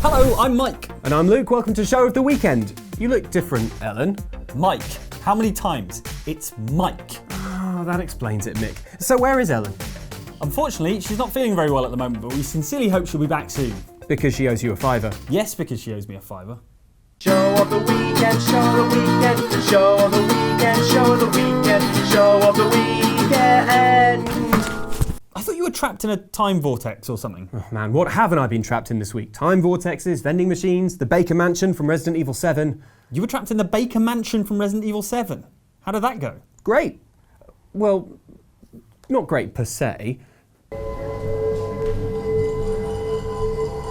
Hello, I'm Mike. And I'm Luke. Welcome to Show of the Weekend. You look different, Ellen. Mike. How many times? It's Mike. Oh, that explains it, Mick. So where is Ellen? Unfortunately, she's not feeling very well at the moment, but we sincerely hope she'll be back soon. Because she owes you a fiver. Yes, because she owes me a fiver. Show of the weekend, show of the weekend, show of the weekend, show of the weekend, show of the weekend. I thought you were trapped in a time vortex or something. Oh man, what haven't I been trapped in this week? Time vortexes, vending machines, the Baker Mansion from Resident Evil 7. You were trapped in the Baker Mansion from Resident Evil 7. How did that go? Great. Well, not great per se.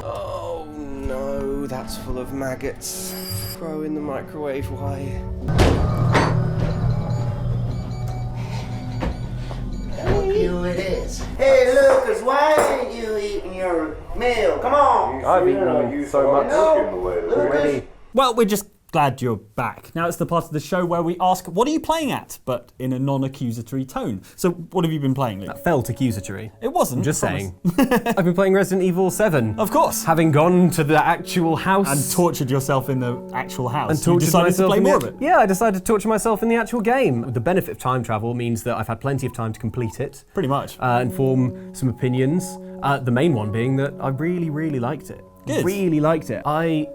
Oh no, that's full of maggots. Throw in the microwave, why? Here it is. Hey Lucas, why ain't you eating your meal? Come on. I've eaten so much already. Well, we're just glad you're back. Now it's the part of the show where we ask, what are you playing at? But in a non-accusatory tone. So what have you been playing, Luke? That felt accusatory. It wasn't. I'm just I saying. I've been playing Resident Evil 7. Of course. Having gone to the actual house. And tortured yourself in the actual house. And tortured you decided myself to play in more the, of it. Yeah, I decided to torture myself in the actual game. The benefit of time travel means that I've had plenty of time to complete it. Pretty much. And form some opinions. The main one being that I really, really liked it. Good. Really liked it. I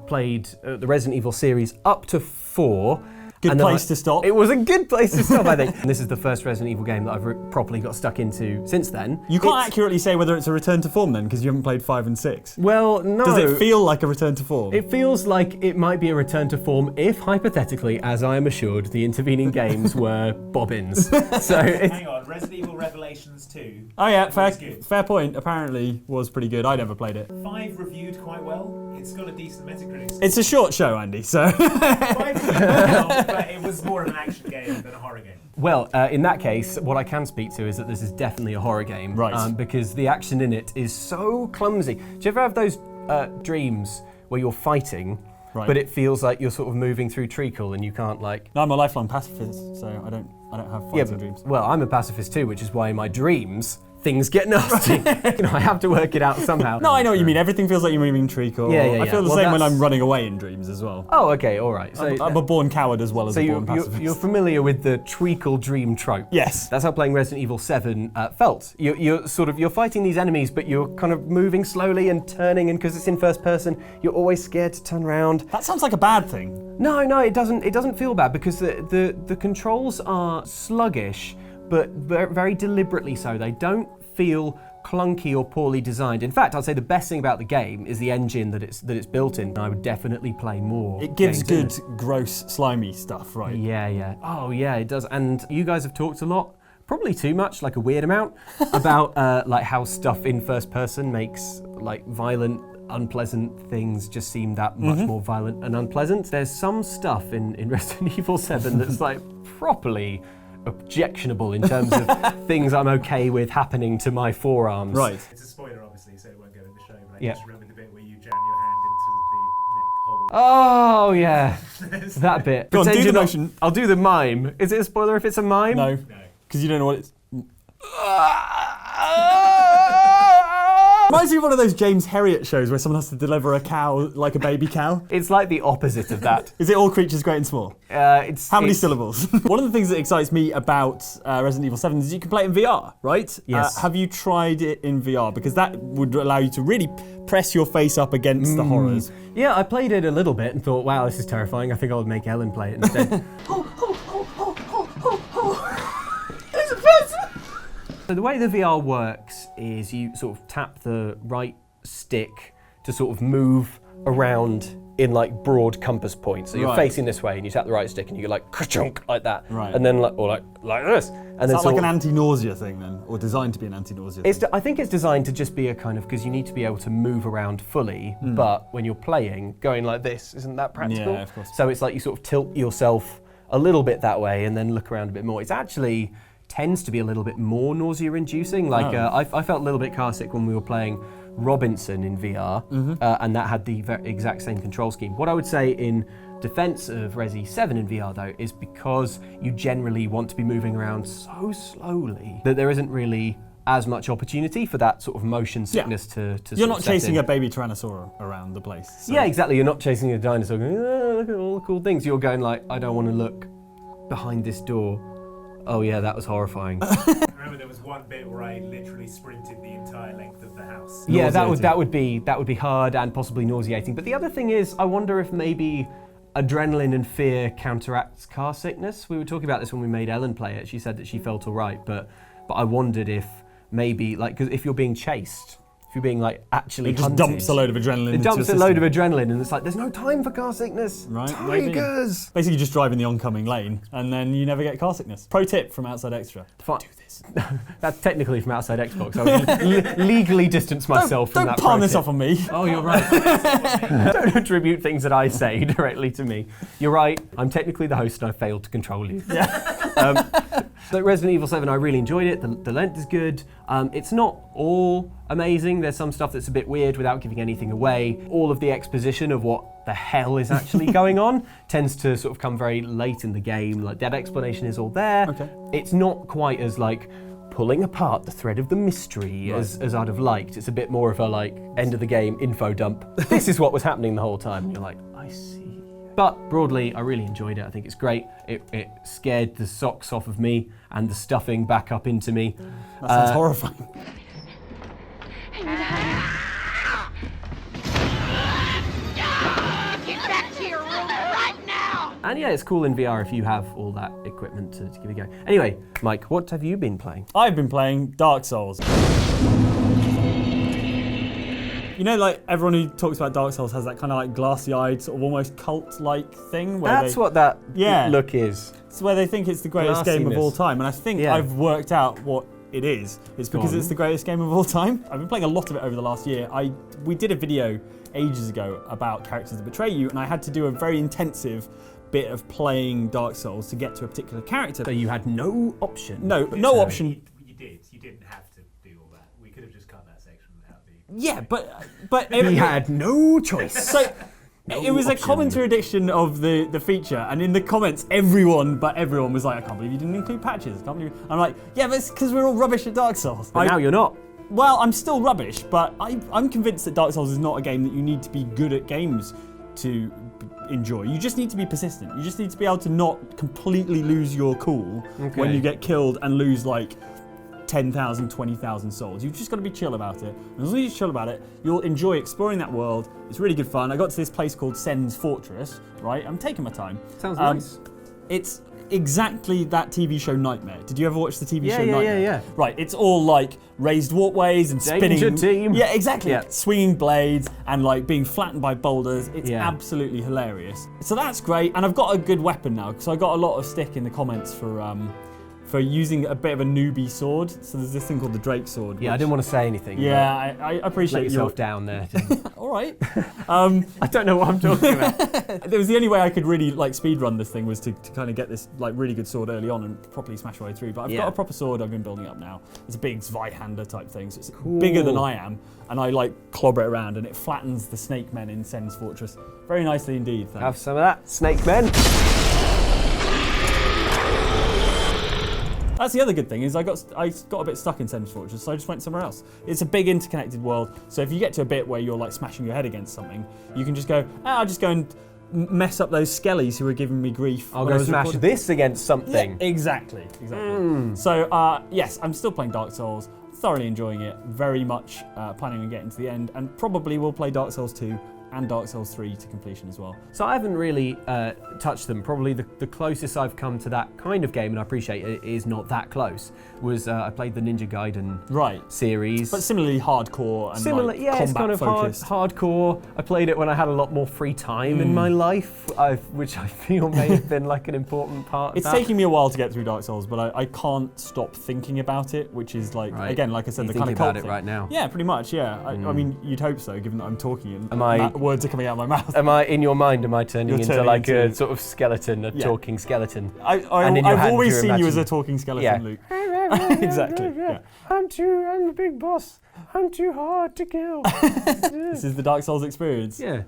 played the Resident Evil series up to 4. Good place to stop. It was a good place to stop, I think. And this is the first Resident Evil game that I've properly got stuck into since then. You can't accurately say whether it's a return to form then, because you haven't played 5 and 6. Well, no. Does it feel like a return to form? It feels like it might be a return to form if, hypothetically, as I am assured, the intervening games were bobbins. So Hang on, Resident Evil Revelations 2. Oh yeah, good. fair point. Apparently was pretty good. I never played it. 5 reviewed quite well. It's got a decent Metacritic score. It's a short show, Andy, so... 5 reviewed well, but it was more of an action game than a horror game. Well, in that case, what I can speak to is that this is definitely a horror game. Right. Because the action in it is so clumsy. Do you ever have those dreams where you're fighting, Right. but it feels like you're sort of moving through treacle and you can't like... No, I'm a lifelong pacifist, so I don't have fights and dreams. Well, I'm a pacifist too, which is why in my dreams, things get nasty. I have to work it out somehow. No, I know what you mean. Everything feels like you're moving treacle. Yeah, I feel the Well, same when that's- I'm running away in dreams as well. Oh, okay, all right. So, I'm a born coward as well as so a born pacifist. you're familiar with the treacle dream trope? Yes. That's how playing Resident Evil 7 felt. You're fighting these enemies, but you're kind of moving slowly and turning, and because it's in first person, you're always scared to turn around. That sounds like a bad thing. No, it doesn't. It doesn't feel bad because the controls are sluggish, but very deliberately so. They don't feel clunky or poorly designed. In fact, I'd say the best thing about the game is the engine that it's built in. I would definitely play more. It gives games good, gross, slimy stuff, right? Yeah. Oh yeah, it does. And you guys have talked a lot, probably too much, like a weird amount, about like how stuff in first person makes like violent, unpleasant things just seem that much more violent and unpleasant. There's some stuff in Resident Evil 7 that's like properly objectionable in terms of things I'm okay with happening to my forearms. Right. It's a spoiler, obviously, so it won't go in the show, but I Yeah. just remember the bit where you jam your hand into the neck hole. Oh yeah, that bit. Go on, Pretend do you're the not- motion. I'll do the mime. Is it a spoiler if it's a mime? No, because you don't know what it's... Reminds me of one of those James Herriot shows where someone has to deliver a cow like a baby cow. It's like the opposite of that. Is it all creatures great and small? It's How many it's- syllables? One of the things that excites me about Resident Evil 7 is you can play it in VR, right? Yes. Have you tried it in VR? Because that would allow you to really press your face up against the horrors. Yeah, I played it a little bit and thought, wow, this is terrifying. I think I'll make Ellen play it instead. There's a person. So the way the VR works is you sort of tap the right stick to sort of move around in like broad compass points. So you're Right. facing this way and you tap the right stick and you go like ka-chunk like that. Right. And then like this. And Is then that like an anti-nausea thing then? Or designed to be an anti-nausea thing? I think it's designed to just be a kind of, because you need to be able to move around fully, but when you're playing, going like this, isn't that practical? Yeah, of course. So it's like you sort of tilt yourself a little bit that way and then look around a bit more. It's actually tends to be a little bit more nausea-inducing. Like I felt a little bit car sick when we were playing Robinson in VR, and that had the exact same control scheme. What I would say in defense of Resi 7 in VR though is because you generally want to be moving around so slowly that there isn't really as much opportunity for that sort of motion sickness to You're not chasing a baby tyrannosaur around the place. So. Yeah, exactly. You're not chasing a dinosaur going, oh, look at all the cool things. You're going like, I don't want to look behind this door. Oh yeah, that was horrifying. I remember there was one bit where I literally sprinted the entire length of the house. Yeah, that would be hard and possibly nauseating. But the other thing is, I wonder if maybe adrenaline and fear counteracts car sickness. We were talking about this when we made Ellen play it. She said that she felt all right, but I wondered if maybe, like, because if you're being chased, if you're being like actually it just hunted, dumps a load of adrenaline. it dumps a load of adrenaline, and it's like there's no time for car sickness. Right, Tigers. Basically, you just drive in the oncoming lane, and then you never get car sickness. Pro tip from Outside Xtra: do this. That's technically from Outside Xbox. I would legally distance myself from that. Don't palm this off on me. Oh, you're right. Don't attribute things that I say directly to me. You're right. I'm technically the host, and I failed to control you. Yeah. So Resident Evil 7, I really enjoyed it. The length is good. It's not all amazing. There's some stuff that's a bit weird without giving anything away. All of the exposition of what the hell is actually going on tends to sort of come very late in the game. Like, that explanation is all there. Okay. It's not quite as like pulling apart the thread of the mystery as I'd have liked. It's a bit more of a like end of the game info dump. This is what was happening the whole time. And you're like, I see. But broadly, I really enjoyed it. I think it's great. It scared the socks off of me and the stuffing back up into me. That sounds horrifying. Get back to your room right now! And yeah, it's cool in VR if you have all that equipment to give it a go. Anyway, Mike, what have you been playing? I've been playing Dark Souls. You know, like, everyone who talks about Dark Souls has that kind of like glassy-eyed, sort of almost cult-like thing. Where That's what that look is. It's where they think it's the greatest game of all time. And I think I've worked out what it is. It's because it's the greatest game of all time. I've been playing a lot of it over the last year. We did a video ages ago about characters that betray you, and I had to do a very intensive bit of playing Dark Souls to get to a particular character. So you had no option. No option. You did. You didn't have to do all that. We could have just cut that section without the... Yeah, but He had no choice. So it was a commentary edition of the feature, and in the comments, everyone was like, I can't believe you didn't include patches. I can't believe. I'm like, yeah, but it's because we're all rubbish at Dark Souls. But now you're not. Well, I'm still rubbish, but I'm convinced that Dark Souls is not a game that you need to be good at games to enjoy. You just need to be persistent. You just need to be able to not completely lose your cool when you get killed and lose like 10,000, 20,000 souls. You've just got to be chill about it. And as long as you're chill about it, you'll enjoy exploring that world. It's really good fun. I got to this place called Sen's Fortress, right? I'm taking my time. Sounds nice. It's exactly that TV show Nightmare. Did you ever watch the TV show Nightmare? Yeah. Right, it's all like raised walkways and spinning. Danger team. Yeah, exactly. Yeah. Swinging blades and like being flattened by boulders. It's absolutely hilarious. So that's great, and I've got a good weapon now because I got a lot of stick in the comments for using a bit of a newbie sword. So there's this thing called the Drake sword. Yeah, I didn't want to say anything. Yeah, I appreciate Let yourself down there. All right. I don't know what I'm talking about. It was the only way I could really like speed run this thing was to kind of get this like really good sword early on and properly smash my way through. But I've got a proper sword I've been building up now. It's a big Zweihander type thing, so it's bigger than I am, and I like clobber it around and it flattens the snake men in Sen's Fortress very nicely indeed. Thanks. Have some of that, snake men. That's the other good thing is I got a bit stuck in Sen's Fortress, so I just went somewhere else. It's a big interconnected world, so if you get to a bit where you're like smashing your head against something, you can just go, I'll just go and mess up those skellies who are giving me grief. I'll go smash this against something. Yeah, exactly. So yes, I'm still playing Dark Souls, thoroughly enjoying it, very much planning on getting to the end, and probably will play Dark Souls 2 and Dark Souls 3 to completion as well. So I haven't really touched them. Probably the closest I've come to that kind of game, and I appreciate it is not that close, was I played the Ninja Gaiden series. But similarly hardcore and like combat it's kind of hardcore. I played it when I had a lot more free time in my life, which I feel may have been like an important part It's of that. taking me a while to get through Dark Souls, but I can't stop thinking about it, which is like, again, like I said, the kind of cult about it thing. right now? Yeah, pretty much, yeah. I mean, you'd hope so, given that I'm talking and words are coming out of my mouth. Am I, in your mind, am I turning into like a sort of skeleton, a Yeah. talking skeleton? I've And in your hand always you seen you as imagine- a talking skeleton, Luke. Exactly. Yeah. I'm the big boss. I'm too hard to kill. This is the Dark Souls experience. Yeah.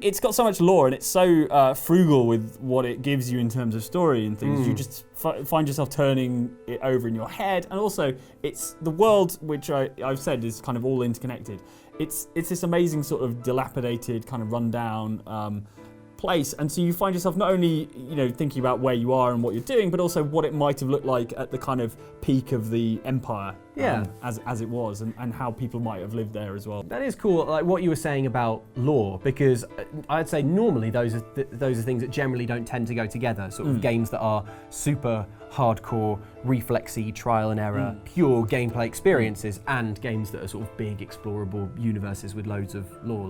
It's got so much lore and it's so frugal with what it gives you in terms of story and things. You just find yourself turning it over in your head, and also it's the world, which I've said is kind of all interconnected. It's this amazing sort of dilapidated, kind of rundown place, and so you find yourself not only thinking about where you are and what you're doing, but also what it might have looked like at the kind of peak of the empire, as it was, and how people might have lived there as well. That is cool, like what you were saying about lore, because I'd say normally those are things that generally don't tend to go together. Sort of games that are super hardcore, reflexy, trial and error, pure gameplay experiences, and games that are sort of big, explorable universes with loads of lore.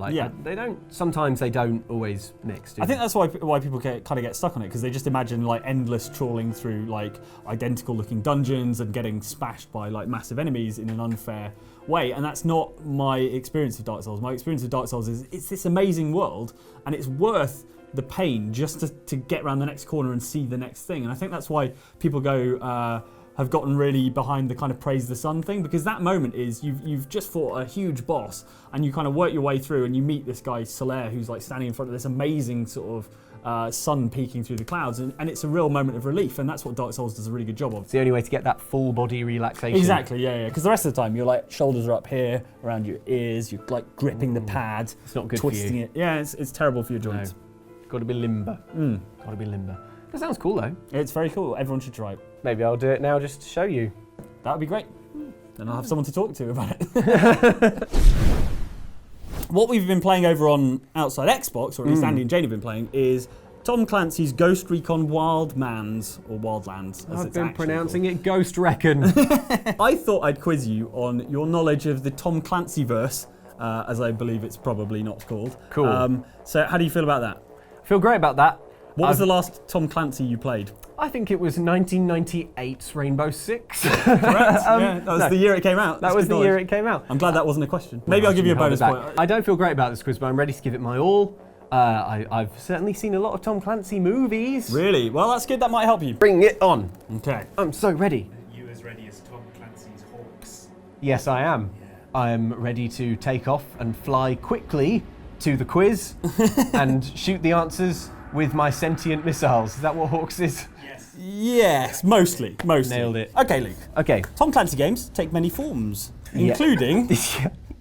Sometimes they don't always mix. I think that's why people kind of get stuck on it, because they just imagine like endless trawling through like identical looking dungeons and getting smashed by like massive enemies in an unfair way, and that's not my experience of Dark Souls. My experience of Dark Souls is it's this amazing world, and it's worth the pain just to get around the next corner and see the next thing. And I think that's why people have gotten really behind the kind of praise the sun thing, because that moment is you've just fought a huge boss and you kind of work your way through and you meet this guy Azalea who's like standing in front of this amazing sort of sun peeking through the clouds, and it's a real moment of relief, and that's what Dark Souls does a really good job of. It's the only way to get that full body relaxation. Exactly, yeah, because the rest of the time you're like, shoulders are up here, around your ears, you're like gripping the pad, it's not good twisting for you. it. Yeah, it's terrible for your joints. No. Got to be limber. Got to be limber. That sounds cool though. It's very cool. Everyone should try it. Maybe I'll do it now just to show you. That would be great. Then I'll have someone to talk to about it. What we've been playing over on Outside Xbox, or at least Andy and Jane have been playing, is Tom Clancy's Ghost Recon Wildlands, or Wildlands, as I've it's been actually pronouncing it Ghost Recon. I thought I'd quiz you on your knowledge of the Tom Clancy verse, as I believe it's probably not called. Cool. So how do you feel about that? Feel great about that. What was the last Tom Clancy you played? I think it was 1998's Rainbow Six. Correct. Yeah, that was the year it came out. That was the year it came out. I'm glad that wasn't a question. Maybe I'll give you a bonus point. I don't feel great about this quiz, but I'm ready to give it my all. I've certainly seen a lot of Tom Clancy movies. Really? Well, that's good. That might help you. Bring it on. Okay. I'm so ready. Are you as ready as Tom Clancy's H.A.W.X? Yes, I am. Yeah. I'm ready to take off and fly quickly to the quiz and shoot the answers with my sentient missiles. Is that what H.A.W.X is? Yes. Yes, mostly. Nailed it. Okay, Luke. Okay. Tom Clancy games take many forms, including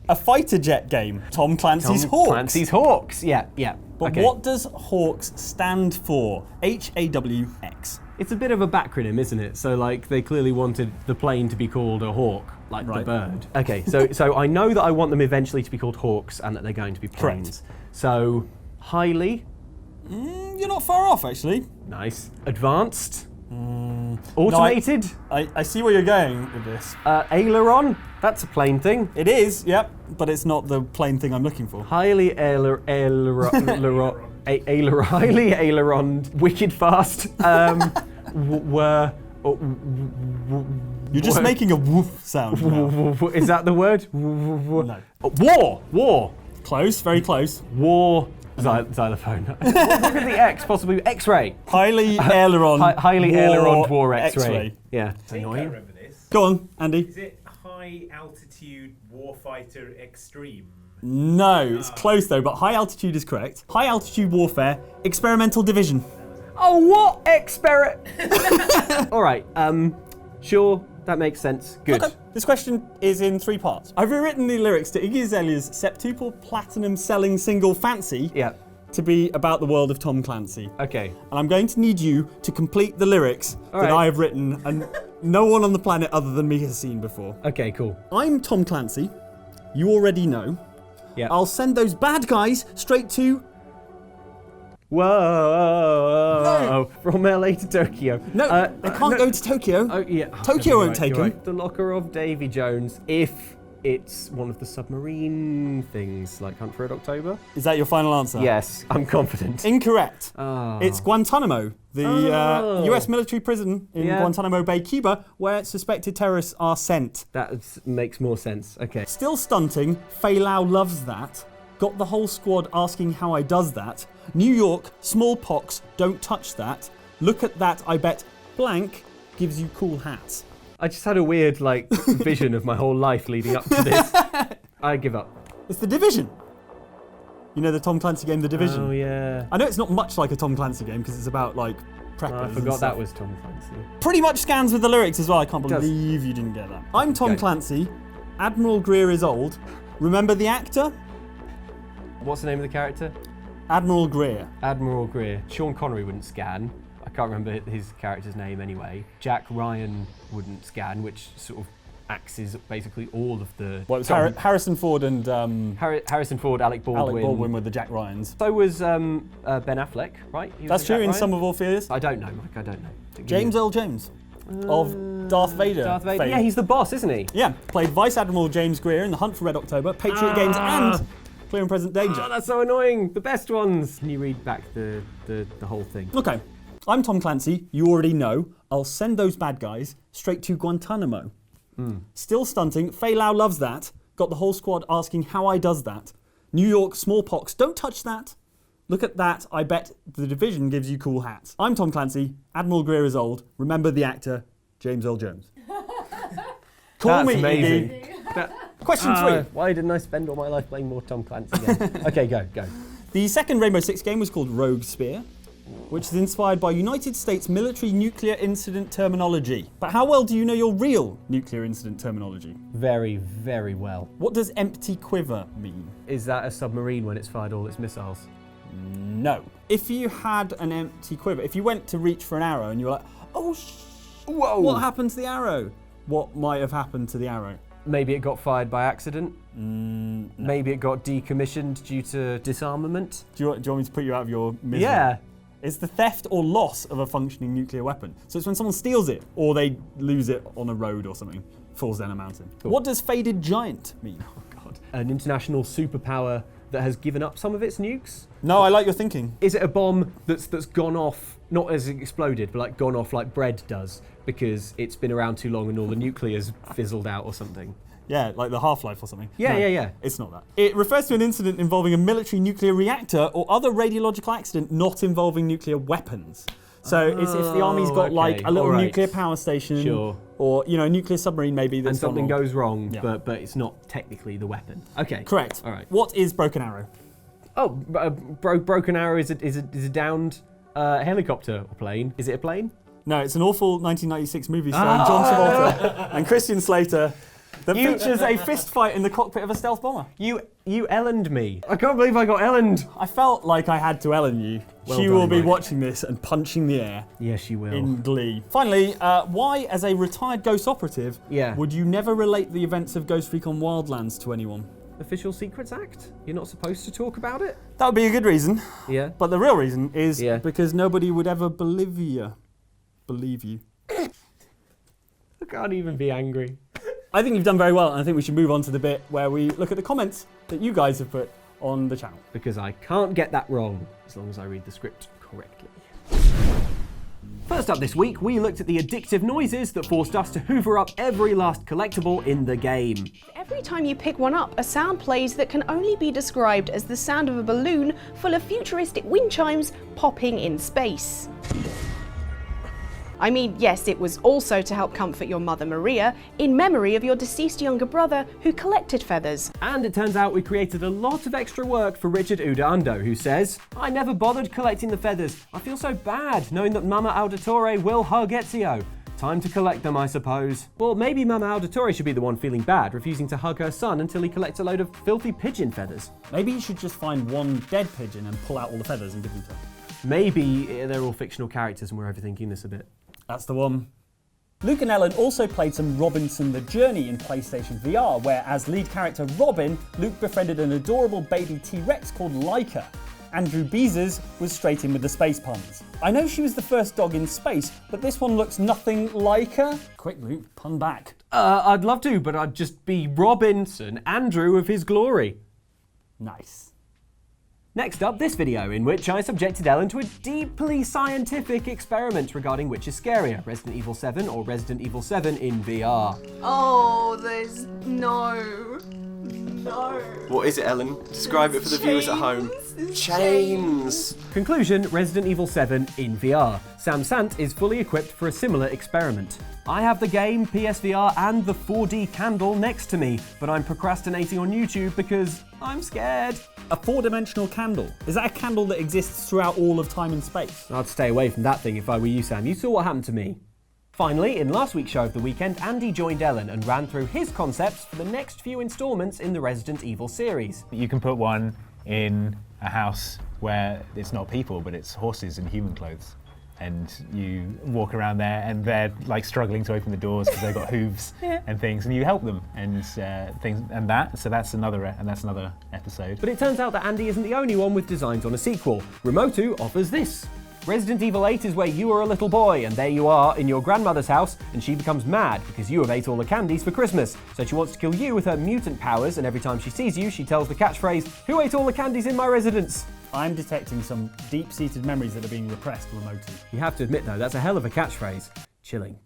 a fighter jet game, Tom Clancy's H.A.W.X. Clancy's H.A.W.X. Yeah. But what does H.A.W.X stand for? H.A.W.X. It's a bit of a backronym, isn't it? So, like, they clearly wanted the plane to be called a hawk, like the bird. Okay, so I know that I want them eventually to be called hawks and that they're going to be planes. Correct. So, highly. You're not far off, actually. Nice. Advanced. Automated. No, I see where you're going with this. Aileron. That's a plane thing. It is, yep, but it's not the plain thing I'm looking for. Highly highly aileron, wicked fast. You're just making a woof sound now. Is that the word? No. War. Close, very close. War. Xylophone. What could the X possibly be? X-ray. Highly aileron. Highly aileron war X-ray. Yeah. I think I remember this. Go on, Andy. Is it High Altitude Warfighter Extreme? No, it's close though, but high altitude is correct. High altitude warfare, experimental division. Oh, what? All right, sure, that makes sense. Good. Okay. This question is in 3 parts. I've rewritten the lyrics to Iggy Azalea's septuple platinum selling single Fancy to be about the world of Tom Clancy. Okay. And I'm going to need you to complete the lyrics that I have written and no one on the planet other than me has seen before. Okay, cool. I'm Tom Clancy. You already know. Yeah. I'll send those bad guys straight to... Whoa! From LA to Tokyo. No, they can't go to Tokyo. Oh, yeah. Tokyo won't take them. The locker of Davy Jones, if it's one of the submarine things, like Hunt for Red October. Is that your final answer? Yes, I'm confident. Incorrect. Oh. It's Guantanamo, the US military prison in Guantanamo Bay, Cuba, where suspected terrorists are sent. That makes more sense. Okay. Still stunting, Fei Lao loves that. Got the whole squad asking how I does that. New York, smallpox, don't touch that. Look at that, I bet blank gives you cool hats. I just had a weird, like, vision of my whole life leading up to this. I give up. It's The Division. You know the Tom Clancy game, The Division? Oh, yeah. I know it's not much like a Tom Clancy game because it's about, like, preppers. I and forgot stuff. that was Tom Clancy. Pretty much scans with the lyrics as well. I can't It does. believe you didn't get that. I'm Tom Okay. Clancy. Admiral Greer is old. Remember the actor? What's the name of the character? Admiral Greer. Admiral Greer. Sean Connery wouldn't scan. I can't remember his character's name anyway. Jack Ryan wouldn't scan, which sort of axes basically all of the... Well, it was Harrison Ford and Harrison Ford, Alec Baldwin. Alec Baldwin with the Jack Ryans. So was Ben Affleck, right? He was That's the true Jack in Ryan? Sum of All Fears. I don't know, Mike, I don't know. James Earl Jones of Darth Vader. Darth Vader. fame. Yeah, he's the boss, isn't he? Yeah, played Vice Admiral James Greer in The Hunt for Red October, Patriot Games and Clear and Present Danger. Oh, that's so annoying. The best ones. Can you read back the whole thing? Okay, I'm Tom Clancy. You already know. I'll send those bad guys straight to Guantanamo. Still stunting. Fei Lao loves that. Got the whole squad asking how I does that. New York smallpox. Don't touch that. Look at that. I bet The Division gives you cool hats. I'm Tom Clancy. Admiral Greer is old. Remember the actor, James Earl Jones. Call That's me, amazing. Iggy. Question 3. Why didn't I spend all my life playing more Tom Clancy games? Okay, go. The second Rainbow Six game was called Rogue Spear, which is inspired by United States military nuclear incident terminology. But how well do you know your real nuclear incident terminology? Very, very well. What does empty quiver mean? Is that a submarine when it's fired all its missiles? No. If you had an empty quiver, if you went to reach for an arrow and you were like, oh, Whoa! what happened to the arrow? What might have happened to the arrow? Maybe it got fired by accident. No. Maybe it got decommissioned due to disarmament. Do you want me to put you out of your misery? Yeah. It's the theft or loss of a functioning nuclear weapon. So it's when someone steals it or they lose it on a road or something, falls down a mountain. Cool. What does faded giant mean? Oh God. An international superpower that has given up some of its nukes? No, I like your thinking. Is it a bomb that's gone off, not as it exploded, but like gone off like bread does, because it's been around too long and all the nuclear's fizzled out or something? Yeah, like the Half-Life or something. Yeah, No, yeah. It's not that. It refers to an incident involving a military nuclear reactor or other radiological accident not involving nuclear weapons. So it's if the army's got like okay, a little alright. nuclear power station, Sure. or a nuclear submarine maybe that's And something gone wrong. goes wrong, Yeah. but it's not technically the weapon. Okay. Correct. All right. What is broken arrow? Oh, broken arrow is a downed helicopter or plane? Is it a plane? No, it's an awful 1996 movie starring John Travolta and Christian Slater that features a fist fight in the cockpit of a stealth bomber. You Ellened me. I can't believe I got Ellened. I felt like I had to Ellen you. Well She done, will be Mike. watching this and punching the air Yes, she will. in glee. Finally, why, as a retired Ghost operative, Yeah. would you never relate the events of Ghost Recon Wildlands to anyone? Official Secrets Act? You're not supposed to talk about it? That would be a good reason. Yeah. But the real reason is Yeah. because nobody would ever believe you. I can't even be angry. I think you've done very well, and I think we should move on to the bit where we look at the comments that you guys have put on the channel. Because I can't get that wrong, as long as I read the script correctly. First up this week, we looked at the addictive noises that forced us to hoover up every last collectible in the game. Every time you pick one up, a sound plays that can only be described as the sound of a balloon full of futuristic wind chimes popping in space. I mean, yes, it was also to help comfort your mother Maria in memory of your deceased younger brother who collected feathers. And it turns out we created a lot of extra work for Richard Udando, who says, I never bothered collecting the feathers. I feel so bad knowing that Mama Auditore will hug Ezio. Time to collect them, I suppose. Well, maybe Mama Auditore should be the one feeling bad, refusing to hug her son until he collects a load of filthy pigeon feathers. Maybe you should just find one dead pigeon and pull out all the feathers and give them to him. Maybe they're all fictional characters and we're overthinking this a bit. That's the one. Luke and Ellen also played some Robinson the Journey in PlayStation VR, where as lead character Robin, Luke befriended an adorable baby T-Rex called Laika. Andrew Beezers was straight in with the space puns. I know she was the first dog in space, but this one looks nothing like her. Quick, Luke, pun back. I'd love to, but I'd just be Robinson Andrew of his glory. Nice. Next up, this video, in which I subjected Ellen to a deeply scientific experiment regarding which is scarier, Resident Evil 7 or Resident Evil 7 in VR. Oh, there's no. No. What is it, Ellen? Describe it for the viewers at home. Chains. Conclusion, Resident Evil 7 in VR. Sam Sant is fully equipped for a similar experiment. I have the game, PSVR, and the 4D candle next to me, but I'm procrastinating on YouTube because I'm scared. A 4-dimensional candle? Is that a candle that exists throughout all of time and space? I'd stay away from that thing if I were you, Sam. You saw what happened to me. Finally, in last week's show of the weekend, Andy joined Ellen and ran through his concepts for the next few instalments in the Resident Evil series. You can put one in a house where it's not people, but it's horses in human clothes. And you walk around there and they're like struggling to open the doors because they've got hooves and things, and you help them and things and that. So that's another episode. But it turns out that Andy isn't the only one with designs on a sequel. Remotu offers this. Resident Evil 8 is where you are a little boy, and there you are in your grandmother's house, and she becomes mad because you have ate all the candies for Christmas. So she wants to kill you with her mutant powers, and every time she sees you, she tells the catchphrase, "Who ate all the candies in my residence?" I'm detecting some deep-seated memories that are being repressed, Remotu. You have to admit, though, that's a hell of a catchphrase. Chilling.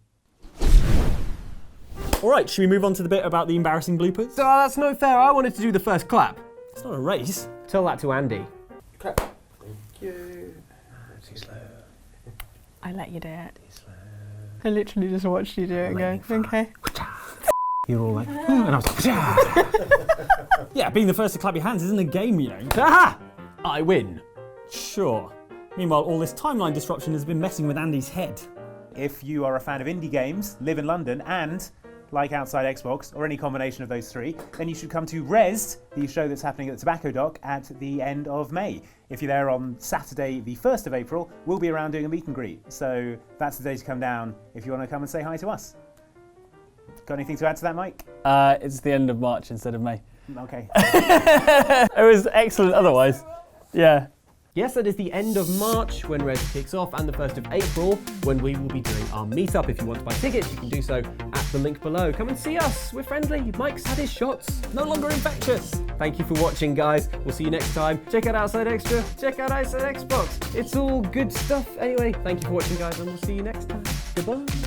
All right, should we move on to the bit about the embarrassing bloopers? Oh, that's no fair. I wanted to do the first clap. It's not a race. Tell that to Andy. Clap. Thank you. Too slow. I let you do it. Too slow. I literally just watched you do it and go, okay. You're all like, and I was like, Yeah, being the first to clap your hands isn't a game, you know. Aha! I win. Sure. Meanwhile, all this timeline disruption has been messing with Andy's head. If you are a fan of indie games, live in London, and like outside Xbox, or any combination of those three, then you should come to Rezzed, the show that's happening at the Tobacco Dock at the end of May. If you're there on Saturday, the 1st of April, we'll be around doing a meet and greet. So that's the day to come down if you want to come and say hi to us. Got anything to add to that, Mike? It's the end of March instead of May. Okay. It was excellent otherwise. Yeah. Yes, that is the end of March when Rez kicks off, and the 1st of April when we will be doing our meetup. If you want to buy tickets, you can do so at the link below. Come and see us. We're friendly. Mike's had his shots. No longer infectious. Thank you for watching, guys. We'll see you next time. Check out Outside Extra. Check out Outside Xbox. It's all good stuff. Anyway, thank you for watching, guys, and we'll see you next time. Goodbye.